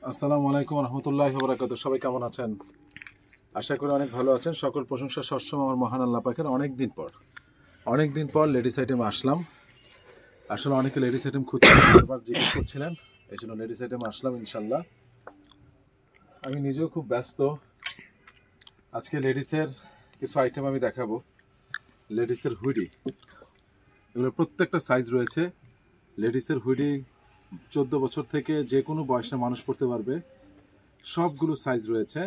আসসালামু আলাইকুম রহমতুল্লাহি ওয়া বারাকাতুহু। সবাই কেমন আছেন? আশা করি অনেক ভালো আছেন। সকল প্রশংসা সবসময় আমার মহান আল্লাহ পাকের। অনেক দিন পর লেডিস আইটেম আসলাম। আসলে অনেকে লেডিস আইটেম খুঁজছিলেন, বারবার জিজ্ঞেস করছিলেন, এই জন্য লেডিস আইটেম আসলাম ইনশাল্লাহ। আমি নিজেও খুব ব্যস্ত। আজকে লেডিসের কিছু আইটেম আমি দেখাবো। লেডিসের হুডি, এগুলো প্রত্যেকটা সাইজ রয়েছে। লেডিসের হুডি 14 বছর থেকে যে কোনো বয়সের মানুষ পড়তে পারবে। সবগুলো সাইজ রয়েছে,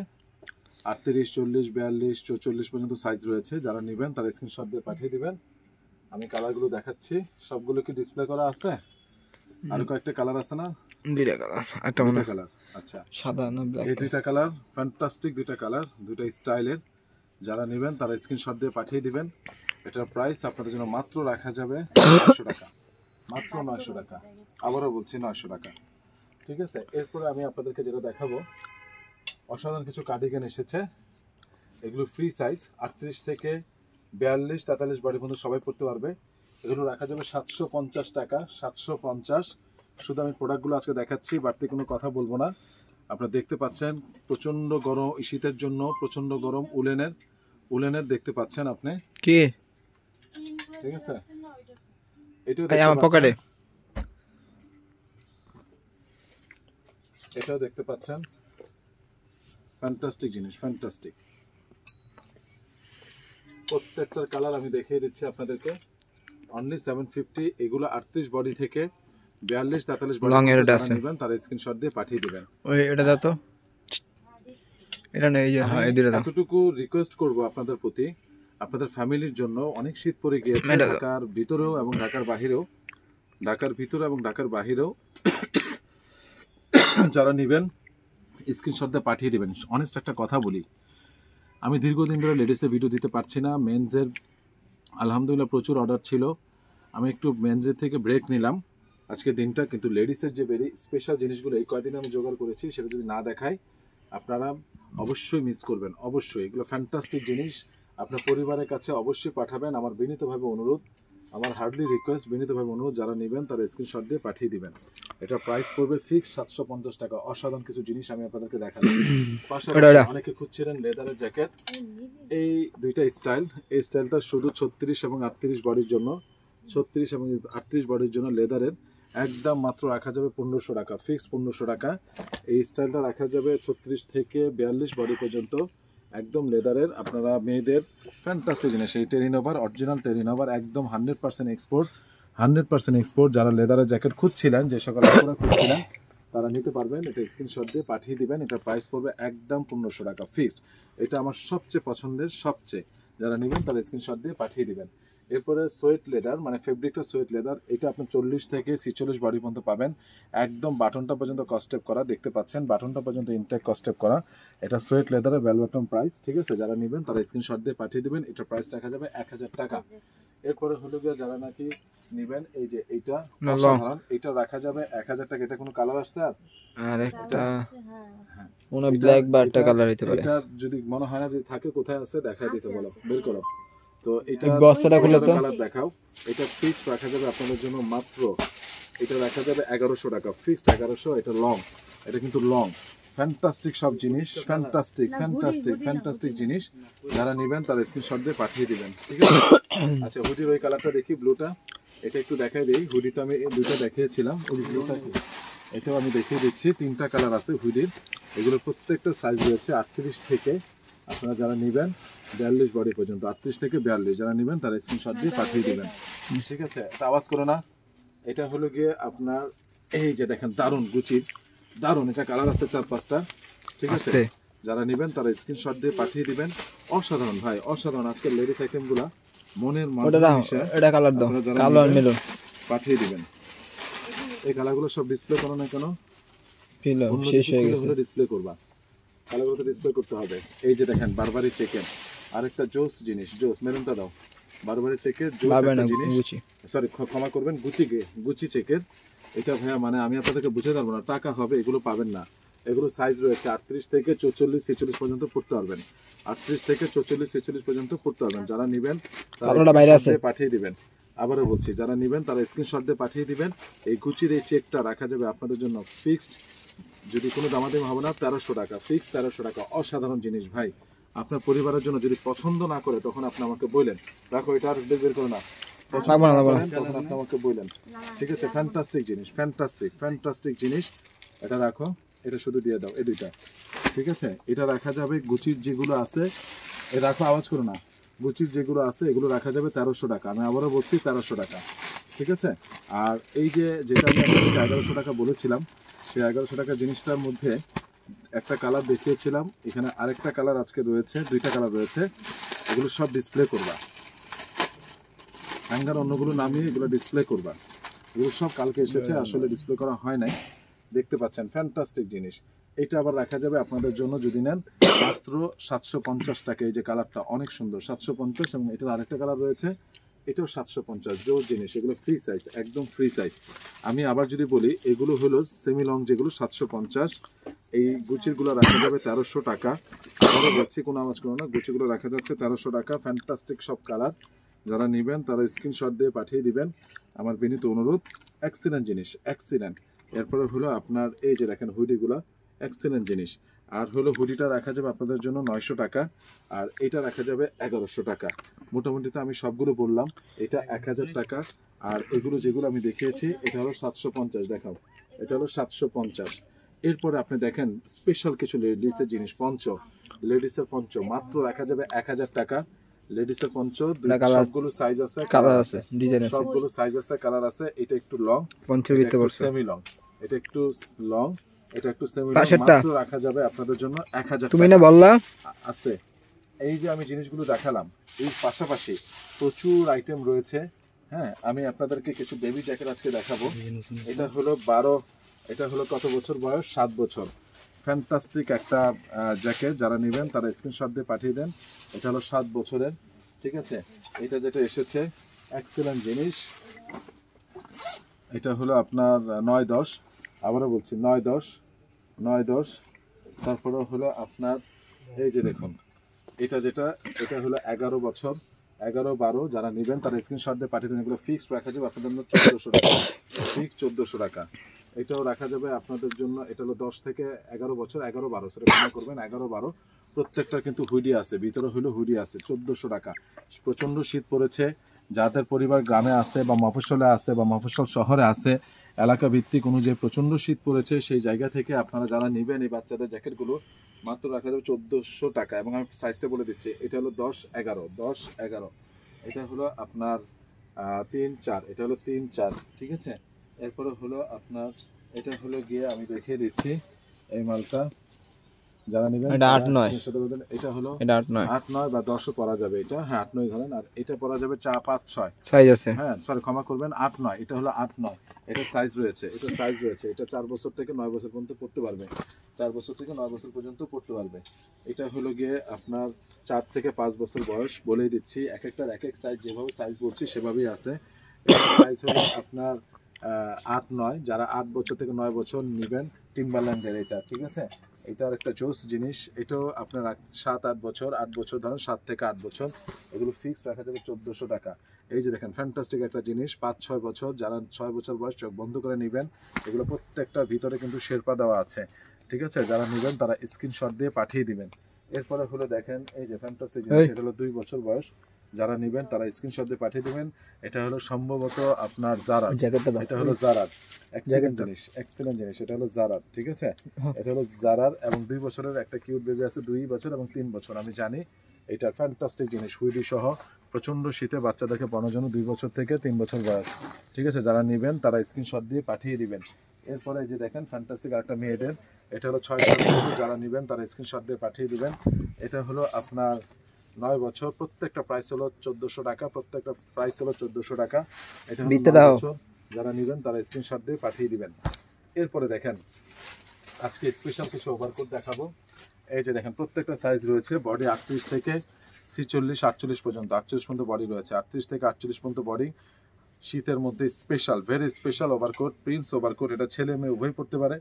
38, 40, 42, 44 পর্যন্ত সাইজ রয়েছে। যারা নেবেন তারা স্ক্রিনশট দিয়ে পাঠিয়ে দিবেন। আমি কালারগুলো দেখাচ্ছি। সবগুলো কি ডিসপ্লে করা আছে? আরো কয়েকটা কালার আছে না? দুইটা কালার, একটা মনে কালার। আচ্ছা, সাদা না ব্ল্যাক। এই দুইটা কালার ফ্যান্টাস্টিক, দুইটা কালার, দুইটা স্টাইলের। যারা নেবেন তারা স্ক্রিনশট দিয়ে পাঠিয়ে দিবেন। এটার প্রাইস আপনাদের জন্য মাত্র রাখা যাবে 900 টাকা, মাত্র 900 টাকা। আবারও বলছি 900 টাকা, ঠিক আছে? এরপরে আমি আপনাদেরকে যেটা দেখাবো, অসাধারণ কিছু কার্ডিগান এসেছে। এগুলো ফ্রি সাইজ, 38 থেকে 42, 43 বডি পর্যন্ত সবাই পড়তে পারবে। এগুলো রাখা যাবে 750 টাকা, 750। শুধু আমি প্রোডাক্টগুলো আজকে দেখাচ্ছি, বাড়তি কোনো কথা বলবো না। আপনারা দেখতে পাচ্ছেন প্রচন্ড গরম, শীতের জন্য প্রচন্ড গরম। উলেনের দেখতে পাচ্ছেন আপনি কি, ঠিক আছে? এটাও আমার পকেটে, এটাও দেখতে পাচ্ছেন। ফ্যান্টাস্টিক জিনিস, ফ্যান্টাস্টিক। প্রত্যেকটার কালার আমি দেখিয়ে দিচ্ছি আপনাদেরকে। অনলি 750। এগুলো 38 বডি থেকে 42, 43 বডি নেবেন তারা স্ক্রিনশট দিয়ে পাঠিয়ে দিবেন। ওই এটা দাও তো, এটা নেই যে। হ্যাঁ, এই দুটো দাও। এতটুকু রিকোয়েস্ট করব আপনাদের প্রতি, আপনাদের ফ্যামিলির জন্য। অনেক শীত পড়ে গিয়েছে ঢাকার ভিতরেও এবং ঢাকার বাহিরেও, ঢাকার ভিতরে এবং ঢাকার বাহিরেও। যারা নেবেন স্ক্রিনশট দিয়ে পাঠিয়ে দিবেন। অনেস্ট একটা কথা বলি, আমি দীর্ঘদিন ধরে লেডিসের ভিডিও দিতে পারছি না। মেন্সের আলহামদুলিল্লাহ প্রচুর অর্ডার ছিল, আমি একটু মেন্সের থেকে ব্রেক নিলাম আজকে দিনটা। কিন্তু লেডিসের যে ভেরি স্পেশাল জিনিসগুলো এই কয়দিন আমি জোগাড় করেছি, সেটা যদি না দেখাই আপনারা অবশ্যই মিস করবেন। অবশ্যই এগুলো ফ্যান্টাস্টিক জিনিস। আপনার পরিবারের কাছে অবশ্যই পাঠাবেন। আমার বিনীতভাবে অনুরোধ, আমার হার্ডলি রিকোয়েস্ট, বিনীতভাবে অনুরোধ, যারা নেবেন তারা স্ক্রিনশট দিয়ে পাঠিয়ে দিবেন। এটা প্রাইস পড়বে ফিক্স 750 টাকা। অসাধারণ কিছু জিনিস আমি আপনাদেরকে দেখাবো। পাশাপাশি অনেকে খুঁজছিলেন লেদারের জ্যাকেট। এই দুইটা স্টাইল, এই স্টাইলটা শুধু 36 এবং 38 বডির জন্য, 36 এবং 38 বডির জন্য লেদারের। একদম মাত্র রাখা যাবে 1500 টাকা, ফিক্স 1500 টাকা। এই স্টাইলটা রাখা যাবে 36 থেকে 42 বডি পর্যন্ত, একদম লেদারের। আপনারা মেয়েদের ফ্যান্টাস্টিক জিনিস। এই টেরিনোভার, অরিজিনাল টেরিনোভার, একদম 100% এক্সপোর্ট, 100% এক্সপোর্ট। যারা লেদারের জ্যাকেট খুঁজছিলেন, যে সকল আপনারা খুঁজছিলেন, তারা নিতে পারবেন। এটা স্ক্রিনশট দিয়ে পাঠিয়ে দিবেন। এটা প্রাইস পড়বে একদম 1500 টাকা ফিক্সড। এটা আমার সবচেয়ে পছন্দের, সবচেয়ে। যারা নেবেন তারা স্ক্রিনশট দিয়ে পাঠিয়ে দিবেন। এরপরে সোয়েট লেদার, মানে ফেব্রিকটা সোয়েট লেদার। এটা আপনি 40 থেকে 46 বডি পর্যন্ত পাবেন। একদম বাটনটা পর্যন্ত কস্টেপ করা, দেখতে পাচ্ছেন বাটনটা পর্যন্ত ইনটেক কস্টেপ করা। এটা সোয়েট লেদারের বেল বটম প্রাইস, ঠিক আছে? যারা নেবেন তারা স্ক্রিনশট দিয়ে পাঠিয়ে দিবেন। এটা প্রাইস রাখা যাবে 1000 টাকা। এরপরে হলো গিয়ে যারা নাকি নেবেন, এই যে এইটা অসাধারণ, এটা রাখা যাবে 1000 টাকা। এটা কোনো কালার আসছে? আর একটা মনে ব্ল্যাক বা একটা কালার হতে পারে। এটা যদি মনে হয় না যদি থাকে, কোথায় আছে দেখাই দিতে বলো, বের করো। তো এটা বস্তাটা খুলে তো কালার দেখাও। এটা ফিক্স রাখা যাবে আপনাদের জন্য মাত্র, এটা রাখা যাবে 1100 টাকা ফিক্সড, 1100। এটা লং, এটা কিন্তু লং। ফ্যান্টাস্টিক সব জিনিস, ফ্যান্টাস্টিক ফ্যান্টাস্টিক ফ্যান্টাস্টিক জিনিস। যারা নেবেন তারা স্ক্রিনশট দিয়ে পাঠিয়ে দিবেন, ঠিক আছে? আচ্ছা, হুডির ওই কালারটা দেখি, ব্লুটা। এটা একটু দেখাই দিই। হুডি তো আমি দুইটা দেখিয়েছিলাম, ওই ব্লুটা এটাও আমি দেখিয়ে দিচ্ছি। 3টা কালার আছে হুডির। এগুলো প্রত্যেকটা সাইজ রয়েছে 38 থেকে, আপনারা যারা নেবেন 42 বডি পর্যন্ত, 38 থেকে 42 যারা নেবেন তারা স্ক্রিনশট দিয়ে পাঠিয়ে দিবেন, ঠিক আছে? এটা আওয়াজ করো না। এটা হলো গিয়ে আপনার, এই যে দেখেন, দারুণ গুচির, দারুণ। এটা কালার আছে 4-5টা, ঠিক আছে? যারা নেবেন তারা স্ক্রিনশট দিয়ে পাঠিয়ে দিবেন। অসাধারণ ভাই, অসাধারণ। আজকের লেডিস আইটেমগুলো মনের মাঝে এটা কালার দাও, কালো আর মেরুন পাঠিয়ে দিবেন। এই কালারগুলো সব ডিসপ্লে করো না কেন? শেষ হয়ে গেছে, ডিসপ্লে করবা, কালারগুলো তো ডিসপ্লে করতে হবে। এই যে দেখেন বারবারি চেকের, আরেকটা জোস জিনিস, জোস। মেরুনটা দাও। বারবারি চেকের জোস একটা জিনিস, সরি ক্ষমা করবেন, গুচি চেকের। এটা ভাইয়া মানে আমি আপনাদেরকে বুঝে পারবো না, টাকা হবে, এগুলো পাবেন না। এগুলো সাইজ রয়েছে 38 থেকে 44, 46 পর্যন্ত পড়তে পারবেন। 38 থেকে 44, 46 পর্যন্ত পড়তে পারবেন। যারা নেবেন তারা পাঠিয়ে দিবেন। আবারও বলছি, যারা নেবেন তারা স্ক্রিনশট দিয়ে পাঠিয়ে দিবেন। এই গুচির এই চেকটা রাখা যাবে আপনাদের জন্য ফিক্সড, যদি কোনো দামাদামি হবে না, 1300 টাকা ফিক্সড, 1300 টাকা। অসাধারণ জিনিস ভাই, আপনার পরিবারের জন্য যদি পছন্দ না করে তখন আপনি আমাকে বললেন, রাখো এটা আর বের করো না, পছন্দ না করেন তখন আপনি আমাকে বললেন, ঠিক আছে? ফ্যান্টাস্টিক জিনিস, ফ্যান্টাস্টিক জিনিস। এটা রাখো, এটা শুধু দিয়ে দাও, এই দুইটা, ঠিক আছে? এটা রাখা যাবে। গুচির যেগুলো আছে, এ রাখো, আওয়াজ করো না। গুচির যেগুলো আছে এগুলো রাখা যাবে 1300 টাকা। আমি আবারও বলছি 1300 টাকা, ঠিক আছে? আর এই যে যেটা আমি আপনাদেরকে 1100 টাকা বলেছিলাম, সেই 1100 টাকা জিনিসটার মধ্যে একটা কালার দেখিয়েছিলাম, এখানে আরেকটা কালার আজকে রয়েছে, দুইটা কালার রয়েছে। এগুলো সব ডিসপ্লে করবা, হ্যাঙ্গার অন্যগুলো নামিয়ে এগুলো ডিসপ্লে করবা। এগুলো সব কালকে এসেছে, আসলে ডিসপ্লে করা হয় নাই, দেখতে পাচ্ছেন। ফ্যান্টাস্টিক জিনিস। এটা আবার রাখা যাবে আপনাদের জন্য যদি নেন মাত্র 750 টাকা। এই যে কালারটা অনেক সুন্দর, 750। এবং এটার আরেকটা কালার রয়েছে, এটাও 750। জোর জিনিস, এগুলো ফ্রি সাইজ, একদম ফ্রি সাইজ। আমি আবার যদি বলি, এগুলো হলো সেমি লং যেগুলো 750। এই গুচিরগুলো রাখা যাবে 1300 টাকা। আবারও বলছি, কোনো আওয়াজ করো না, গুচিগুলো রাখা যাচ্ছে 1300 টাকা। ফ্যান্টাস্টিক সব কালার। যারা নেবেন তারা স্ক্রিনশট দিয়ে পাঠিয়ে দিবেন, আমার বিনীত অনুরোধ। এক্সিলেন্ট জিনিস, এক্সিলেন্ট। এরপরে হলো আপনার এই যে দেখেন হুডিগুলো, এক্সিলেন্ট জিনিস। আর হলো হুডিটা রাখা যাবে আপনাদের জন্য 900 টাকা, আর এটা রাখা যাবে 1100 টাকা। মোটামুটি তো আমি সবগুলো বললাম, এটা 1000 টাকা। আর এগুলো যেগুলো আমি দেখিয়েছি, এটা হলো 750। দেখাও, এটা হলো 750। এরপরে আপনি দেখেন স্পেশাল কিছু লেডিসের জিনিস, পঞ্চ, লেডিসের পঞ্চ মাত্র রাখা যাবে 1000 টাকা। লেডিসের পঞ্চ, সবগুলো সাইজ আছে, কালার আছে, ডিজাইন আছে, সবগুলো সাইজ আছে, কালার আছে। এটা একটু লং, পঞ্চবিত্ত বর্ষ, সেমি লং। এটা একটু লং, এটা একটু সেমি লং। মাত্র রাখা যাবে আপনাদের জন্য 1000 টাকা। তুমি না বললা আস্তে। এই যে আমি জিনিসগুলো দেখালাম, এর পাশাপাশি প্রচুর আইটেম রয়েছে। হ্যাঁ, আমি আপনাদেরকে কিছু বেবি জ্যাকেট আজকে দেখাবো। এটা হলো 12, এটা হলো কত বছর বয়স? 7 বছর। ফ্যান্টাস্টিক একটা জ্যাকেট। যারা নেবেন তারা স্ক্রিনশট দিয়ে পাঠিয়ে দেন। এটা হলো 7 বছরের, ঠিক আছে? এটা যেটা এসেছে, এক্সেলেন্ট জিনিস। এটা হলো আপনার 9-10, আবারও বলছি 9-10। তারপরে হলো আপনার এই যে দেখুন, এটা যেটা, এটা হলো 11 বছর, 11-12। যারা নেবেন তারা স্ক্রিনশট দিয়ে পাঠিয়ে দেন। এগুলো ফিক্সড রাখা যাবে আপনাদের জন্য 1400 টাকা, ফিক্সড 1400 টাকা। এটাও রাখা যাবে আপনাদের জন্য। এটা হলো 10 থেকে 11 বছর, 11-12, সেটা মনে করবেন 11-12। প্রত্যেকটা কিন্তু হুডি আছে, ভিতরে হলো হুডি আছে, 1400 টাকা। প্রচণ্ড শীত পড়েছে, যাদের পরিবার গ্রামে আছে বা মফস্বলে আছে বা মফস্বল শহরে আছে, এলাকা ভিত্তিক অনুযায়ী প্রচণ্ড শীত পড়েছে, সেই জায়গা থেকে আপনারা যারা নেবেন এই বাচ্চাদের জ্যাকেটগুলো মাত্র রাখা যাবে 1400 টাকা। এবং আমি সাইজটা বলে দিচ্ছি, এটা হলো 10-11। এটা হলো আপনার 3-4, এটা হলো 3-4, ঠিক আছে? এরপরে হলো আপনার এটা হলো গিয়ে আমি দেখিয়ে দিচ্ছি এই মালটা, যারা নেবেন এটা 8-9, এটা হলো 8-9 বা 10ও পরা যাবে। এটা হ্যাঁ 8-9 ধরেন। আর এটা পরা যাবে 4-5-6 সাইজ আছে। হ্যাঁ সরি, ক্ষমা করবেন, 8-9। এটা হলো 8-9, এটা সাইজ রয়েছে, এটা সাইজ রয়েছে। এটা 4 বছর থেকে 9 বছর পর্যন্ত পড়তে পারবে, 4 বছর থেকে 9 বছর পর্যন্ত পড়তে পারবে। এটা হলো গিয়ে আপনার 4 থেকে 5 বছর বয়স, বলেই দিচ্ছি। এক একটার এক এক সাইজ, যেভাবে সাইজ বলছি সেভাবেই আছে। সাইজ হলো আপনার 8-9। যারা 8 বছর থেকে 9 বছর নেবেন, টিম্বারল্যান্ডের এটা, ঠিক আছে? এটার একটা জোস জিনিস। এটাও আপনার 7-8 বছর, 8 বছর ধরেন, 7 থেকে 8 বছর। এগুলো ফিক্সড রাখা যাবে 1400 টাকা। এই যে দেখেন, ফ্যান্টাস্টিক একটা জিনিস। 5-6 বছর, যারা 6 বছর বয়স, চোখ বন্ধ করে নেবেন। এগুলো প্রত্যেকটার ভিতরে কিন্তু শেরপা দেওয়া আছে, ঠিক আছে? যারা নেবেন তারা স্ক্রিনশট দিয়ে পাঠিয়ে দিবেন। এরপরে হলো দেখেন এই যে ফ্যান্টাস্টিক জিনিস, এটা হলো 2 বছর বয়স। যারা নেবেন তারা স্ক্রিনশট দিয়ে পাঠিয়ে দেবেন। এটা হলো সম্ভবত আপনার জারার, এটা হলো জারার। এক্সিলেন্ট জিনিস, এক্সিলেন্ট জিনিস। এটা হলো জারার, ঠিক আছে? এটা হলো জারার। এবং 2 বছরের একটা কিউট বেবি আছে, 2 বছর এবং 3 বছর, আমি জানি। এটা ফ্যান্টাস্টিক জিনিস, হুইডি সহ। প্রচন্ড শীতে বাচ্চাদেরকে পড়ানোর জন্য 2 বছর থেকে 3 বছর বয়স, ঠিক আছে? যারা নেবেন তারা স্ক্রিনশট দিয়ে পাঠিয়ে দিবেন। এরপরে এই যে দেখেন ফ্যান্টাস্টিক আরেকটা মেয়েদের, এটা হলো 6-7 বছর। যারা নেবেন তারা স্ক্রিনশট দিয়ে পাঠিয়ে দিবেন। এটা হলো আপনার 9 বছর। প্রত্যেকটা প্রাইস হলো 1400 টাকা, প্রত্যেকটা প্রাইস হলো 1400 টাকা। এটা হলো 9 বছর। যারা নেবেন তারা স্ক্রিনশট দিয়ে পাঠিয়ে দিবেন। এরপরে দেখেন আজকে স্পেশাল কিছু ওভারকোট দেখাবো। এই যে দেখেন প্রত্যেকটা সাইজ রয়েছে, বডি 38 থেকে 46, 48 পর্যন্ত, 48 পর্যন্ত বডি রয়েছে, 38 থেকে 48 পর্যন্ত বডি। শীতের মধ্যে special, very special overcoat, Prince overcoat. এটা ছেলে মেয়ে উভয় পড়তে পারে,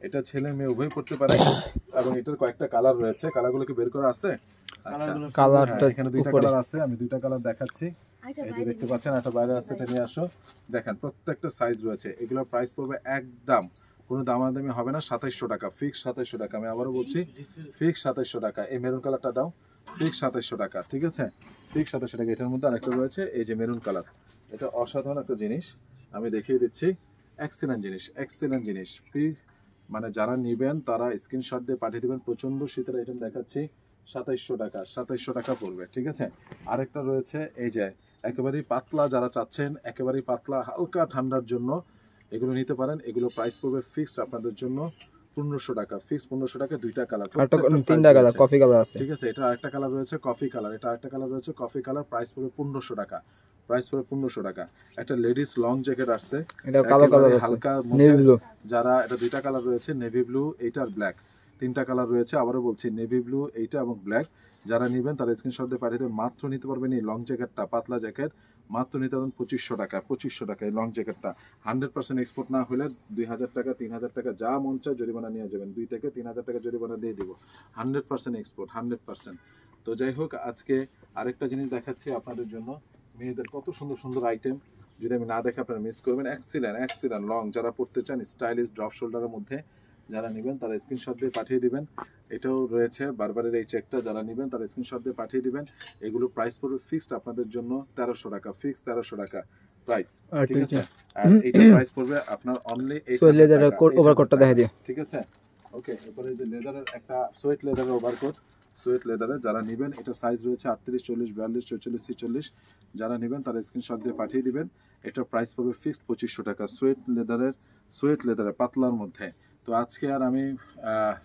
এটা ছেলে মেয়ে উভয় পড়তে পারে। এবং এটার কয়েকটা কালার রয়েছে, কালারগুলো কি বের করা আছে? আচ্ছা, কালারটা এখানে 2টা কালার আছে, আমি 2টা কালার দেখাচ্ছি। এই যে দেখতে পাচ্ছেন একটা বাইরে আছে, এটা নিয়ে আসো। দেখেন প্রত্যেকটা সাইজ রয়েছে, এগুলোর প্রাইস পড়বে একদম কোনো দামাদামি হবে না, 2700 টাকা ফিক্স, 2700 টাকা। আমি আবারও বলছি ফিক্স 2700 টাকা। এই মেরুন কালারটা দাও, ফিক্স 2700 টাকা, ঠিক আছে, ফিক্স 2700 টাকা। এটার মধ্যে আরেকটা রয়েছে, এই যে মেরুন কালার, এটা অসাধারণ একটা জিনিস, আমি দেখিয়ে দিচ্ছি, এক্সেলেন্ট জিনিস, এক্সেলেন্ট জিনিস। মানে যারা নেবেন তারা স্ক্রিনশট দিয়ে পাঠিয়ে দেবেন। প্রচন্ড শীতের আইটেম দেখাচ্ছি, 2700 টাকা, 2700 টাকা পড়বে, ঠিক আছে। আরেকটা রয়েছে, এই যে একেবারেই পাতলা, যারা চাচ্ছেন একেবারেই পাতলা হালকা ঠান্ডার জন্য এগুলো নিতে পারেন। এগুলো প্রাইস পড়বে ফিক্সড আপনাদের জন্য 1500 টাকা, ফিক্স 1500 টাকা। দুইটা কালার, তিনটা কালার, কফি কালার আছে, ঠিক আছে। এটা আরেকটা কালার রয়েছে কফি কালার, এটা আরেকটা কালার রয়েছে কফি কালার, প্রাইস পড়বে 1500 টাকা, প্রাইস পড়বে 1500 টাকা। একটা লেডিস লং জ্যাকেট আসছে, এটা কালো কালার আছে, হালকা নেভি ব্লু, যারা, এটা দুইটা কালার রয়েছে, নেভি ব্লু এইটা আর ব্ল্যাক, তিনটা কালার রয়েছে। আবারও বলছি নেভি ব্লু এইটা এবং ব্ল্যাক। যারা নেবেন তারা স্ক্রিনশট দিয়ে পাঠিয়ে দেবেন। মাত্র নিতে পারবেন এই লং জ্যাকেটটা, পাতলা জ্যাকেট, মাত্র নিতে পারবেন 2500 টাকা, 2500 টাকা এই লং জ্যাকেটটা। 100% এক্সপোর্ট না হলে 2000 টাকা 3000 টাকা যা মন চায় জরিমানা নিয়ে যাবেন, 2 থেকে 3000 টাকা জরিমানা দিয়ে দিব। 100% এক্সপোর্ট, 100%। তো যাই হোক, আজকে আরেকটা জিনিস দেখাচ্ছি আপনাদের জন্য, মেয়েদের কত সুন্দর সুন্দর আইটেম, যদি আমি না দেখে আপনারা মিস করবেন। এক্সিলেন্ট, এক্সিলেন্ট লং যারা পড়তে চান, স্টাইলিশ ড্রপ শোল্ডারের মধ্যে যারা নেবেন তারা স্ক্রিনশট দিয়ে পাঠিয়ে দিবেন। এটাও রয়েছে বারবারের এই চেকটা, যারা নেবেন তারা স্ক্রিনশট দিয়ে পাঠিয়ে দিবেন। এগুলো প্রাইস পড়বে ফিক্সড আপনাদের জন্য 1300 টাকা, ফিক্স 1300 টাকা প্রাইস, ঠিক আছে। আর এইটা প্রাইস পড়বে আপনার অনলি এই লেদারের কোট ওভারকোটটা দেখাই দিও, ঠিক আছে। ওকে, এরপরে এই যে লেদারের একটা সোয়েট লেদারের ওভারকোট, সোয়েট লেদারের যারা নেবেন, এটা সাইজ রয়েছে 38, 40, 42, 44, 46। যারা নেবেন তারা স্ক্রিনশট দিয়ে পাঠিয়ে দিবেন। এটার প্রাইস পড়বে ফিক্সড 2500 টাকা, সোয়েট লেদারের পাতলার মধ্যে। তো আজকে আর আমি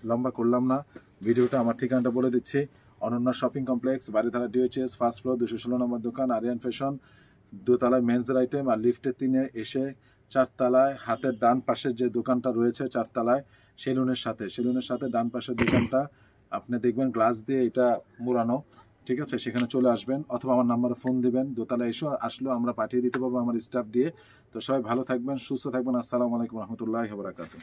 লম্বা করলাম না ভিডিওটা, আমার ঠিকানাটা বলে দিচ্ছি। Ananya shopping complex, Baridhara DHS, first floor, 216 নম্বর দোকান, আরিয়ান ফ্যাশন, দোতলায় মেন্সের আইটেম। আর লিফটের 3-এ এসে 4 তলায় হাতের ডান পাশের যে দোকানটা রয়েছে 4 তলায়, সেলুনের সাথে ডান পাশের দোকানটা আপনি দেখবেন গ্লাস দিয়ে এটা মোড়ানো, ঠিক আছে। সেখানে চলে আসবেন অথবা আমার নাম্বারে ফোন দিবেন, দোতলায় আসলেও আমরা পাঠিয়ে দিতে পারবো আমার স্টাফ দিয়ে। তো সবাই ভালো থাকবেন, সুস্থ থাকবেন। আসসালামু আলাইকুম রহমতুল্লাহি ওয়া বারাকাতুহু।